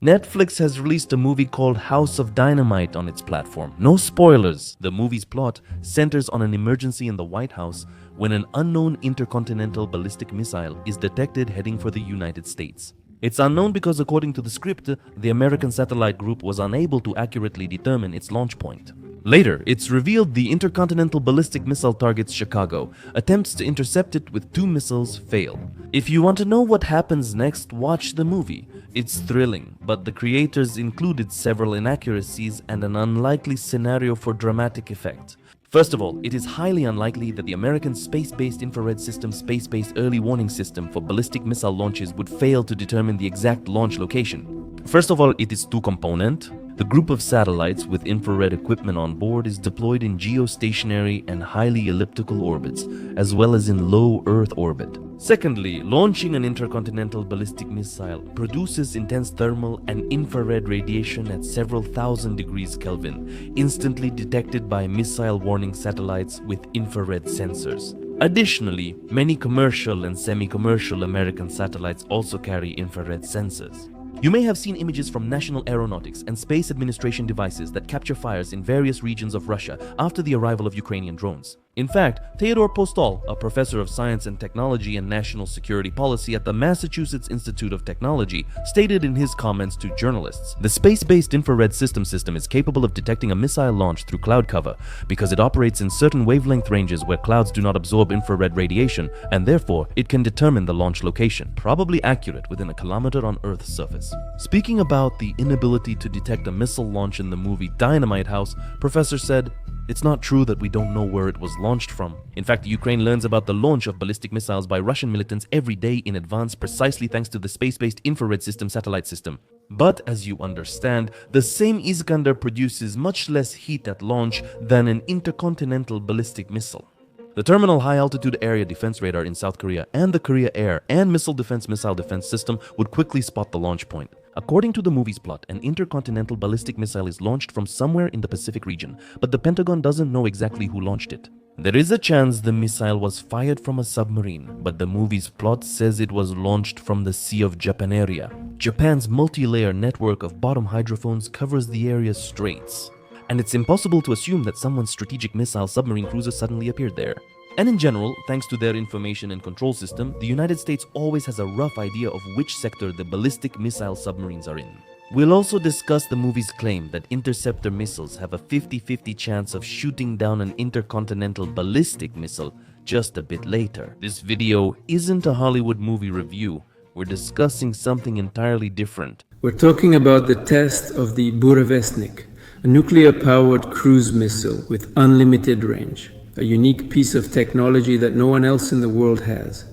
Netflix has released a movie called House of Dynamite on its platform. No spoilers. The movie's plot centers on an emergency in the White House when an unknown intercontinental ballistic missile is detected heading for the United States. It's unknown because, according to the script, the American satellite group was unable to accurately determine its launch point. Later, it's revealed the intercontinental ballistic missile targets Chicago. Attempts to intercept it with 2 missiles fail. If you want to know what happens next, watch the movie. It's thrilling, but the creators included several inaccuracies and an unlikely scenario for dramatic effect. First of all, it is highly unlikely that the American space-based infrared system space-based early warning system for ballistic missile launches would fail to determine the exact launch location. First of all, it is two-component. The group of satellites with infrared equipment on board is deployed in geostationary and highly elliptical orbits, as well as in low Earth orbit. Secondly, launching an intercontinental ballistic missile produces intense thermal and infrared radiation at several thousand degrees Kelvin, instantly detected by missile warning satellites with infrared sensors. Additionally, many commercial and semi-commercial American satellites also carry infrared sensors. You may have seen images from National Aeronautics and Space Administration devices that capture fires in various regions of Russia after the arrival of Ukrainian drones. In fact, Theodore Postol, a professor of science and technology and national security policy at the Massachusetts Institute of Technology, stated in his comments to journalists, "The space-based infrared system is capable of detecting a missile launch through cloud cover because it operates in certain wavelength ranges where clouds do not absorb infrared radiation, and therefore it can determine the launch location, probably accurate within a kilometer on Earth's surface." Speaking about the inability to detect a missile launch in the movie Dynamite House, Professor said, "It's not true that we don't know where it was launched from. In fact, Ukraine learns about the launch of ballistic missiles by Russian militants every day in advance precisely thanks to the space-based infrared system satellite system. But as you understand, the same Iskander produces much less heat at launch than an intercontinental ballistic missile." The Terminal High Altitude Area Defense Radar in South Korea and the Korea Air and Missile Defense System would quickly spot the launch point. According to the movie's plot, an intercontinental ballistic missile is launched from somewhere in the Pacific region, but the Pentagon doesn't know exactly who launched it. There is a chance the missile was fired from a submarine, but the movie's plot says it was launched from the Sea of Japan area. Japan's multi-layer network of bottom hydrophones covers the area's straits, and it's impossible to assume that someone's strategic missile submarine cruiser suddenly appeared there. And in general, thanks to their information and control system, the United States always has a rough idea of which sector the ballistic missile submarines are in. We'll also discuss the movie's claim that interceptor missiles have a 50-50 chance of shooting down an intercontinental ballistic missile just a bit later. This video isn't a Hollywood movie review. We're discussing something entirely different. We're talking about the test of the Burevestnik, a nuclear-powered cruise missile with unlimited range. A unique piece of technology that no one else in the world has.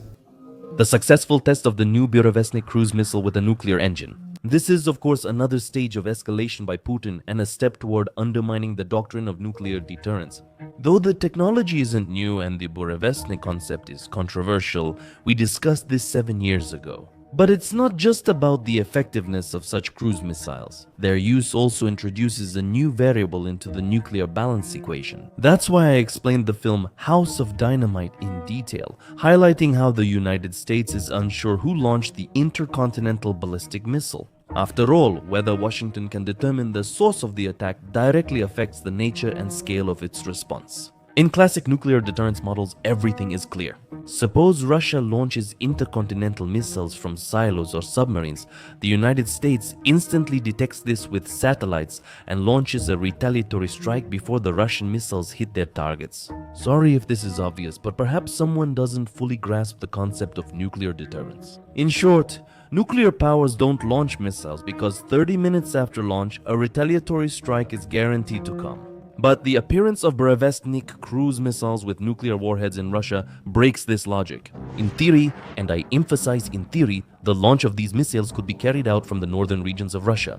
The successful test of the new Burevestnik cruise missile with a nuclear engine. This is, of course, another stage of escalation by Putin and a step toward undermining the doctrine of nuclear deterrence. Though the technology isn't new and the Burevestnik concept is controversial, we discussed this 7 years ago. But it's not just about the effectiveness of such cruise missiles. Their use also introduces a new variable into the nuclear balance equation. That's why I explained the film House of Dynamite in detail, highlighting how the United States is unsure who launched the intercontinental ballistic missile. After all, whether Washington can determine the source of the attack directly affects the nature and scale of its response. In classic nuclear deterrence models, everything is clear. Suppose Russia launches intercontinental missiles from silos or submarines. The United States instantly detects this with satellites and launches a retaliatory strike before the Russian missiles hit their targets. Sorry if this is obvious, but perhaps someone doesn't fully grasp the concept of nuclear deterrence. In short, nuclear powers don't launch missiles because 30 minutes after launch, a retaliatory strike is guaranteed to come. But the appearance of Burevestnik cruise missiles with nuclear warheads in Russia breaks this logic. In theory, and I emphasize in theory, the launch of these missiles could be carried out from the northern regions of Russia.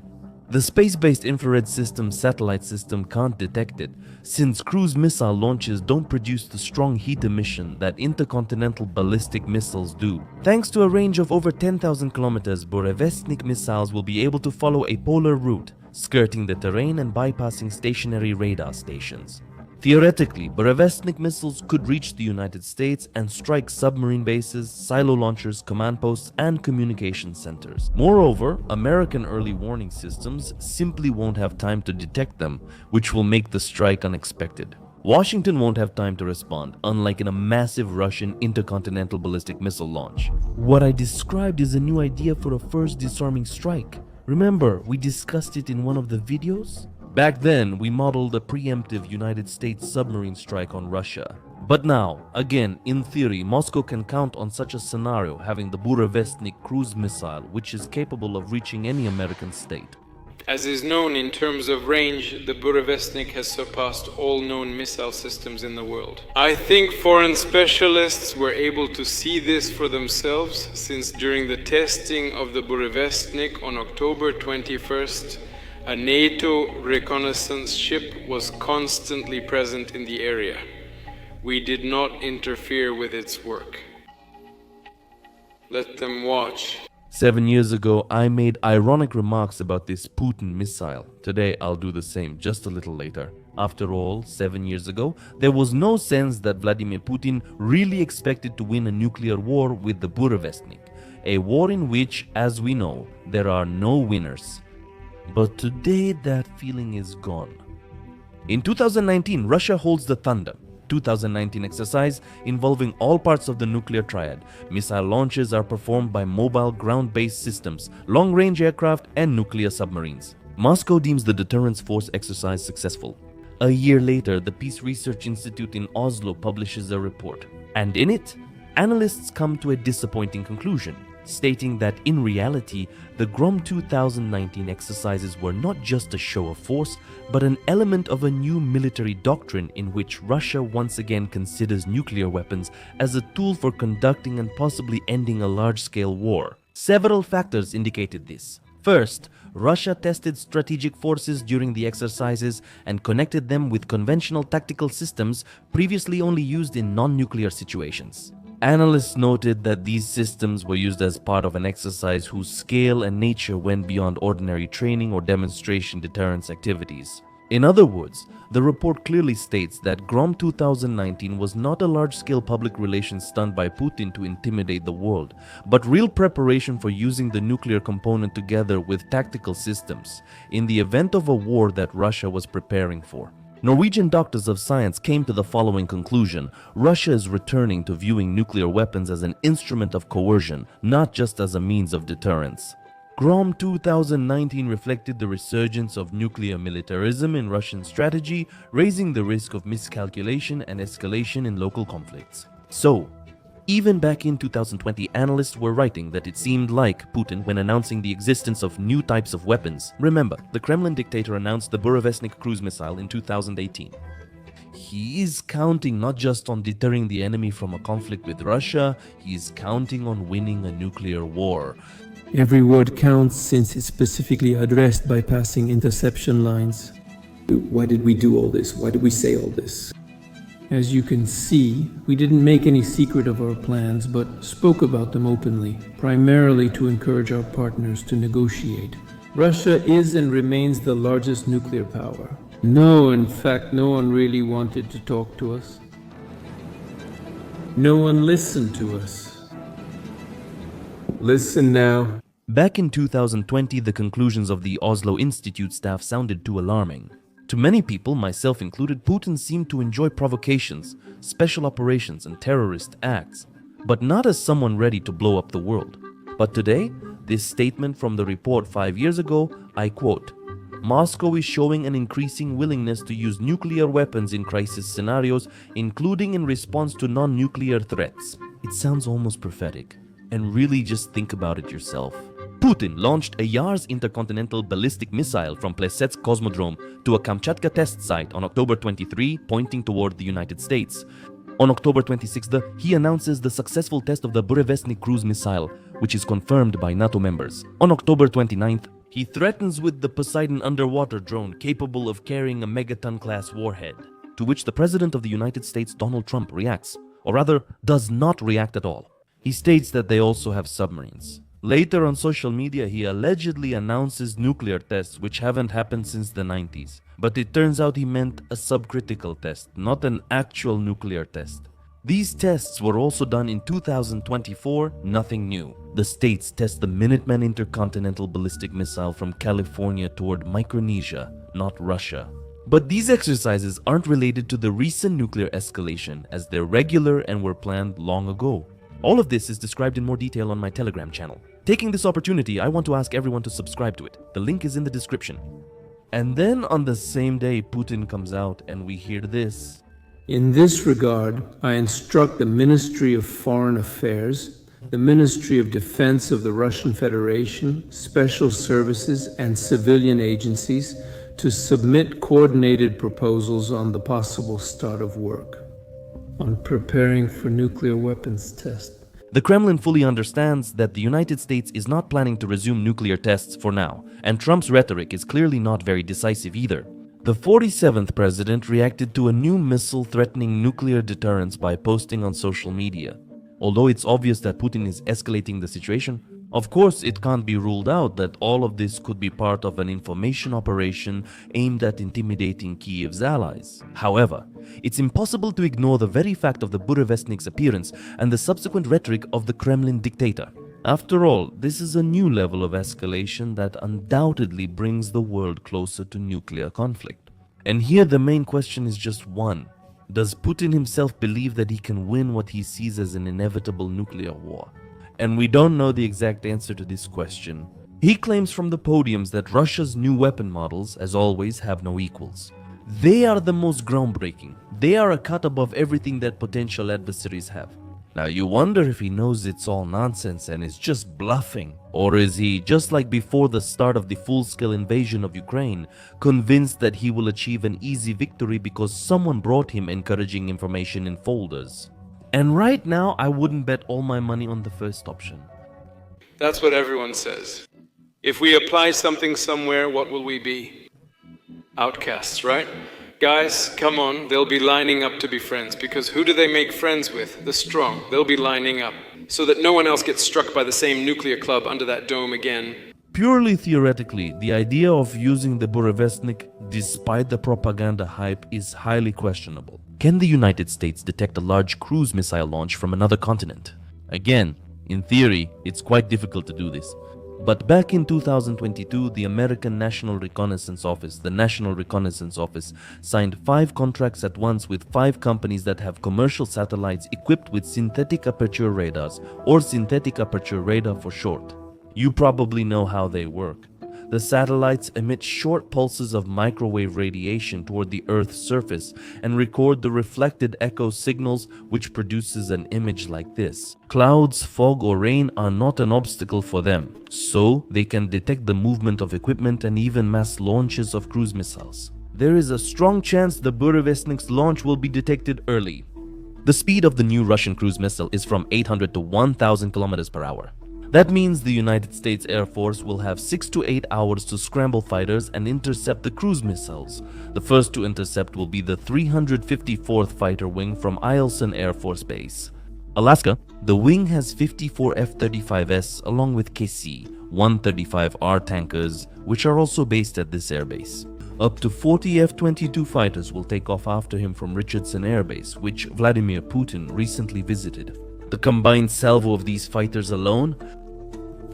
The space-based infrared system satellite system can't detect it, since cruise missile launches don't produce the strong heat emission that intercontinental ballistic missiles do. Thanks to a range of over 10,000 kilometers, Burevestnik missiles will be able to follow a polar route, skirting the terrain and bypassing stationary radar stations. Theoretically, Burevestnik missiles could reach the United States and strike submarine bases, silo launchers, command posts, and communication centers. Moreover, American early warning systems simply won't have time to detect them, which will make the strike unexpected. Washington won't have time to respond, unlike in a massive Russian intercontinental ballistic missile launch. What I described is a new idea for a first disarming strike. Remember, we discussed it in one of the videos? Back then, we modeled a preemptive United States submarine strike on Russia. But now, again, in theory, Moscow can count on such a scenario, having the Burevestnik cruise missile, which is capable of reaching any American state. As is known in terms of range, the Burevestnik has surpassed all known missile systems in the world. I think foreign specialists were able to see this for themselves, since during the testing of the Burevestnik on October 21st, a NATO reconnaissance ship was constantly present in the area. We did not interfere with its work. Let them watch. 7 years ago, I made ironic remarks about this Putin missile. Today, I'll do the same, just a little later. After all, 7 years ago, there was no sense that Vladimir Putin really expected to win a nuclear war with the Burevestnik, a war in which, as we know, there are no winners. But today, that feeling is gone. In 2019, Russia holds the Thunder, 2019 exercise involving all parts of the nuclear triad. Missile launches are performed by mobile ground-based systems, long-range aircraft, and nuclear submarines. Moscow deems the deterrence force exercise successful. A year later, the Peace Research Institute in Oslo publishes a report. And in it, analysts come to a disappointing conclusion, stating that in reality, the GROM 2019 exercises were not just a show of force, but an element of a new military doctrine in which Russia once again considers nuclear weapons as a tool for conducting and possibly ending a large-scale war. Several factors indicated this. First, Russia tested strategic forces during the exercises and connected them with conventional tactical systems previously only used in non-nuclear situations. Analysts noted that these systems were used as part of an exercise whose scale and nature went beyond ordinary training or demonstration deterrence activities. In other words, the report clearly states that GROM 2019 was not a large-scale public relations stunt by Putin to intimidate the world, but real preparation for using the nuclear component together with tactical systems in the event of a war that Russia was preparing for. Norwegian doctors of science came to the following conclusion: Russia is returning to viewing nuclear weapons as an instrument of coercion, not just as a means of deterrence. GROM 2019 reflected the resurgence of nuclear militarism in Russian strategy, raising the risk of miscalculation and escalation in local conflicts. So, even back in 2020, analysts were writing that it seemed like Putin, when announcing the existence of new types of weapons. Remember, the Kremlin dictator announced the Burevestnik cruise missile in 2018. He is counting not just on deterring the enemy from a conflict with Russia, he is counting on winning a nuclear war. Every word counts since it's specifically addressed by passing interception lines. Why did we do all this? Why did we say all this? As you can see, we didn't make any secret of our plans, but spoke about them openly, primarily to encourage our partners to negotiate. Russia is and remains the largest nuclear power. No, in fact, no one really wanted to talk to us. No one listened to us. Listen now. Back in 2020, the conclusions of the Oslo Institute staff sounded too alarming. To many people, myself included, Putin seemed to enjoy provocations, special operations, and terrorist acts, but not as someone ready to blow up the world. But today, this statement from the report 5 years ago, I quote, "Moscow is showing an increasing willingness to use nuclear weapons in crisis scenarios, including in response to non-nuclear threats." It sounds almost prophetic, and really just think about it yourself. Putin launched a Yars intercontinental ballistic missile from Plesetsk Cosmodrome to a Kamchatka test site on October 23, pointing toward the United States. On October 26th, he announces the successful test of the Burevestnik cruise missile, which is confirmed by NATO members. On October 29th, he threatens with the Poseidon underwater drone capable of carrying a megaton-class warhead, to which the President of the United States, Donald Trump, reacts, or rather, does not react at all. He states that they also have submarines. Later on social media, he allegedly announces nuclear tests which haven't happened since the 90s. But it turns out he meant a subcritical test, not an actual nuclear test. These tests were also done in 2024, nothing new. The states test the Minuteman intercontinental ballistic missile from California toward Micronesia, not Russia. But these exercises aren't related to the recent nuclear escalation, as they're regular and were planned long ago. All of this is described in more detail on my Telegram channel. Taking this opportunity, I want to ask everyone to subscribe to it. The link is in the description. And then on the same day, Putin comes out and we hear this. In this regard, I instruct the Ministry of Foreign Affairs, the Ministry of Defense of the Russian Federation, Special Services, and civilian agencies to submit coordinated proposals on the possible start of work on preparing for nuclear weapons test. The Kremlin fully understands that the United States is not planning to resume nuclear tests for now, and Trump's rhetoric is clearly not very decisive either. The 47th president reacted to a new missile threatening nuclear deterrence by posting on social media. Although it's obvious that Putin is escalating the situation, of course it can't be ruled out that all of this could be part of an information operation aimed at intimidating Kiev's allies. However, it's impossible to ignore the very fact of the Burevestnik's appearance and the subsequent rhetoric of the Kremlin dictator. After all, this is a new level of escalation that undoubtedly brings the world closer to nuclear conflict. And here the main question is just one. Does Putin himself believe that he can win what he sees as an inevitable nuclear war? And we don't know the exact answer to this question. He claims from the podiums that Russia's new weapon models, as always, have no equals. They are the most groundbreaking. They are a cut above everything that potential adversaries have. Now you wonder if he knows it's all nonsense and is just bluffing. Or is he, just like before the start of the full-scale invasion of Ukraine, convinced that he will achieve an easy victory because someone brought him encouraging information in folders? And right now, I wouldn't bet all my money on the first option. That's what everyone says. If we apply something somewhere, what will we be? Outcasts, right? Guys, come on, they'll be lining up to be friends, because who do they make friends with? The strong. They'll be lining up, so that no one else gets struck by the same nuclear club under that dome again. Purely theoretically, the idea of using the Burevestnik, despite the propaganda hype, is highly questionable. Can the United States detect a large cruise missile launch from another continent? Again, in theory, it's quite difficult to do this. But back in 2022, the American National Reconnaissance Office, the National Reconnaissance Office, signed 5 contracts at once with 5 companies that have commercial satellites equipped with synthetic aperture radars, or synthetic aperture radar for short. You probably know how they work. The satellites emit short pulses of microwave radiation toward the Earth's surface and record the reflected echo signals, which produces an image like this. Clouds, fog, or rain are not an obstacle for them, so they can detect the movement of equipment and even mass launches of cruise missiles. There is a strong chance the Burevestnik's launch will be detected early. The speed of the new Russian cruise missile is from 800 to 1,000 kilometers per hour. That means the United States Air Force will have 6 to 8 hours to scramble fighters and intercept the cruise missiles. The first to intercept will be the 354th Fighter Wing from Eielson Air Force Base. Alaska, the wing has 54 F-35S along with KC-135R tankers, which are also based at this airbase. Up to 40 F-22 fighters will take off after him from Richardson Air Base, which Vladimir Putin recently visited. The combined salvo of these fighters alone,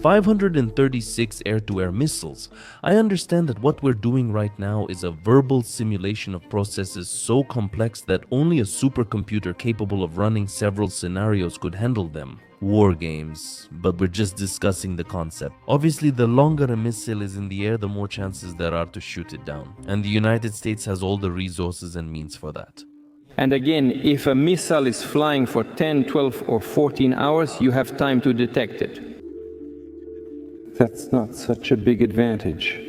536 air-to-air missiles. I understand that what we're doing right now is a verbal simulation of processes so complex that only a supercomputer capable of running several scenarios could handle them. War games, but we're just discussing the concept. Obviously, the longer a missile is in the air, the more chances there are to shoot it down. And the United States has all the resources and means for that. And again, if a missile is flying for 10, 12 or 14 hours, you have time to detect it. That's not such a big advantage.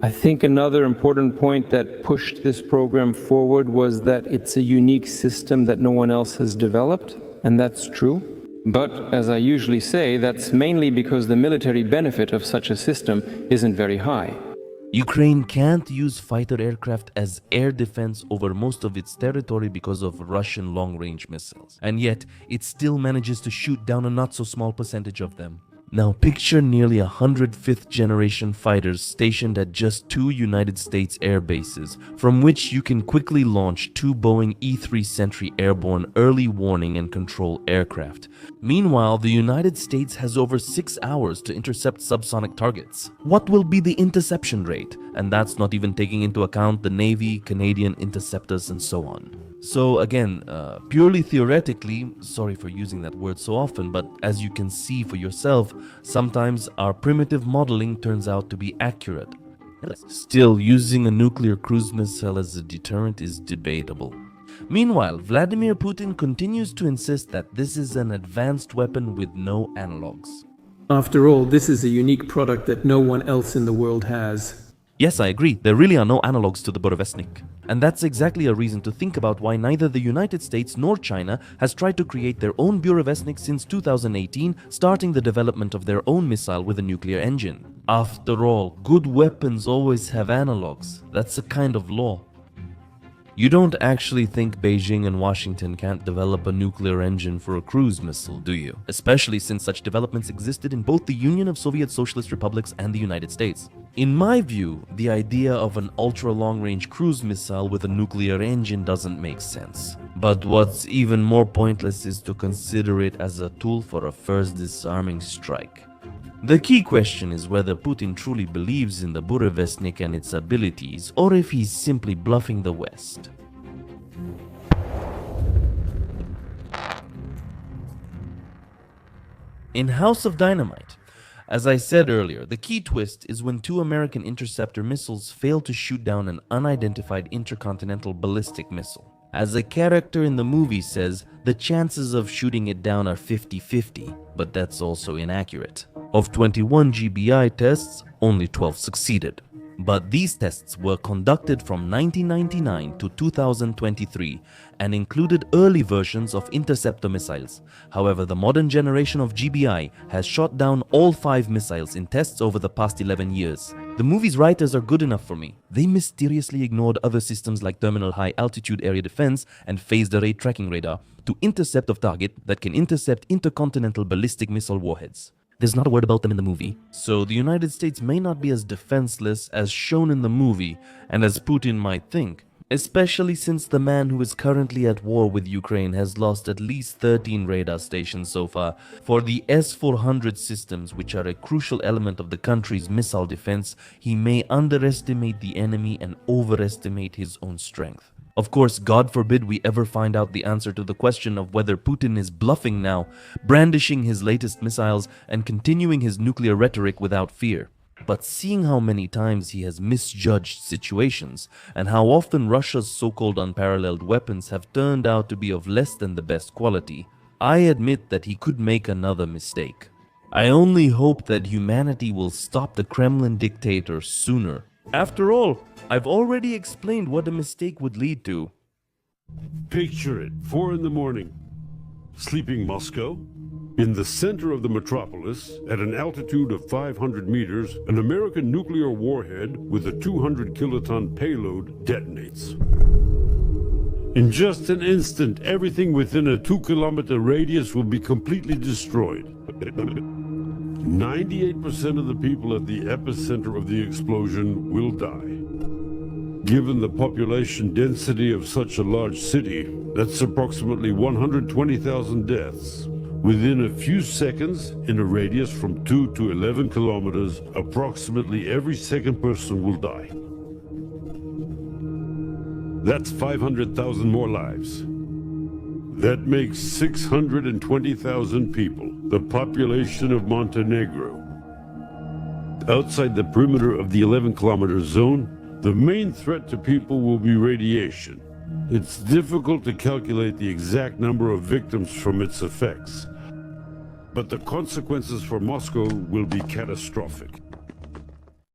I think another important point that pushed this program forward was that it's a unique system that no one else has developed, and that's true. But, as I usually say, that's mainly because the military benefit of such a system isn't very high. Ukraine can't use fighter aircraft as air defense over most of its territory because of Russian long-range missiles, and yet it still manages to shoot down a not-so-small percentage of them. Now picture nearly 100 fifth-generation fighters stationed at just 2 United States air bases, from which you can quickly launch 2 Boeing E-3 Sentry airborne early warning and control aircraft. Meanwhile, the United States has over 6 hours to intercept subsonic targets. What will be the interception rate? And that's not even taking into account the Navy, Canadian interceptors, and so on. So again, purely theoretically, sorry for using that word so often, but as you can see for yourself, sometimes our primitive modeling turns out to be accurate. Still, using a nuclear cruise missile as a deterrent is debatable. Meanwhile, Vladimir Putin continues to insist that this is an advanced weapon with no analogs. After all, this is a unique product that no one else in the world has. Yes, I agree, there really are no analogs to the Burevestnik. And that's exactly a reason to think about why neither the United States nor China has tried to create their own Burevestnik since 2018, starting the development of their own missile with a nuclear engine. After all, good weapons always have analogs. That's a kind of law. You don't actually think Beijing and Washington can't develop a nuclear engine for a cruise missile, do you? Especially since such developments existed in both the Union of Soviet Socialist Republics and the United States. In my view, the idea of an ultra-long-range cruise missile with a nuclear engine doesn't make sense. But what's even more pointless is to consider it as a tool for a first disarming strike. The key question is whether Putin truly believes in the Burevestnik and its abilities, or if he's simply bluffing the West. In House of Dynamite, as I said earlier, the key twist is when 2 American interceptor missiles fail to shoot down an unidentified intercontinental ballistic missile. As a character in the movie says, the chances of shooting it down are 50-50, but that's also inaccurate. Of 21 GBI tests, only 12 succeeded. But these tests were conducted from 1999 to 2023 and included early versions of interceptor missiles. However, the modern generation of GBI has shot down all 5 missiles in tests over the past 11 years. The movie's writers are good enough for me. They mysteriously ignored other systems like terminal high altitude area defense and phased array tracking radar to intercept a target that can intercept intercontinental ballistic missile warheads. There's not a word about them in the movie. So the United States may not be as defenseless as shown in the movie and as Putin might think, especially since the man who is currently at war with Ukraine has lost at least 13 radar stations so far. For the S-400 systems, which are a crucial element of the country's missile defense, he may underestimate the enemy and overestimate his own strength. Of course, God forbid we ever find out the answer to the question of whether Putin is bluffing now, brandishing his latest missiles and continuing his nuclear rhetoric without fear. But seeing how many times he has misjudged situations, and how often Russia's so-called unparalleled weapons have turned out to be of less than the best quality, I admit that he could make another mistake. I only hope that humanity will stop the Kremlin dictator sooner. After all, I've already explained what a mistake would lead to. Picture it, 4 in the morning. Sleeping Moscow. In the center of the metropolis, at an altitude of 500 meters, an American nuclear warhead with a 200 kiloton payload detonates. In just an instant, everything within a 2-kilometer radius will be completely destroyed. 98% of the people at the epicenter of the explosion will die. Given the population density of such a large city, that's approximately 120,000 deaths. Within a few seconds, in a radius from 2 to 11 kilometers, approximately every second person will die. That's 500,000 more lives. That makes 620,000 people, the population of Montenegro. Outside the perimeter of the 11-kilometer zone, the main threat to people will be radiation. It's difficult to calculate the exact number of victims from its effects, but the consequences for Moscow will be catastrophic.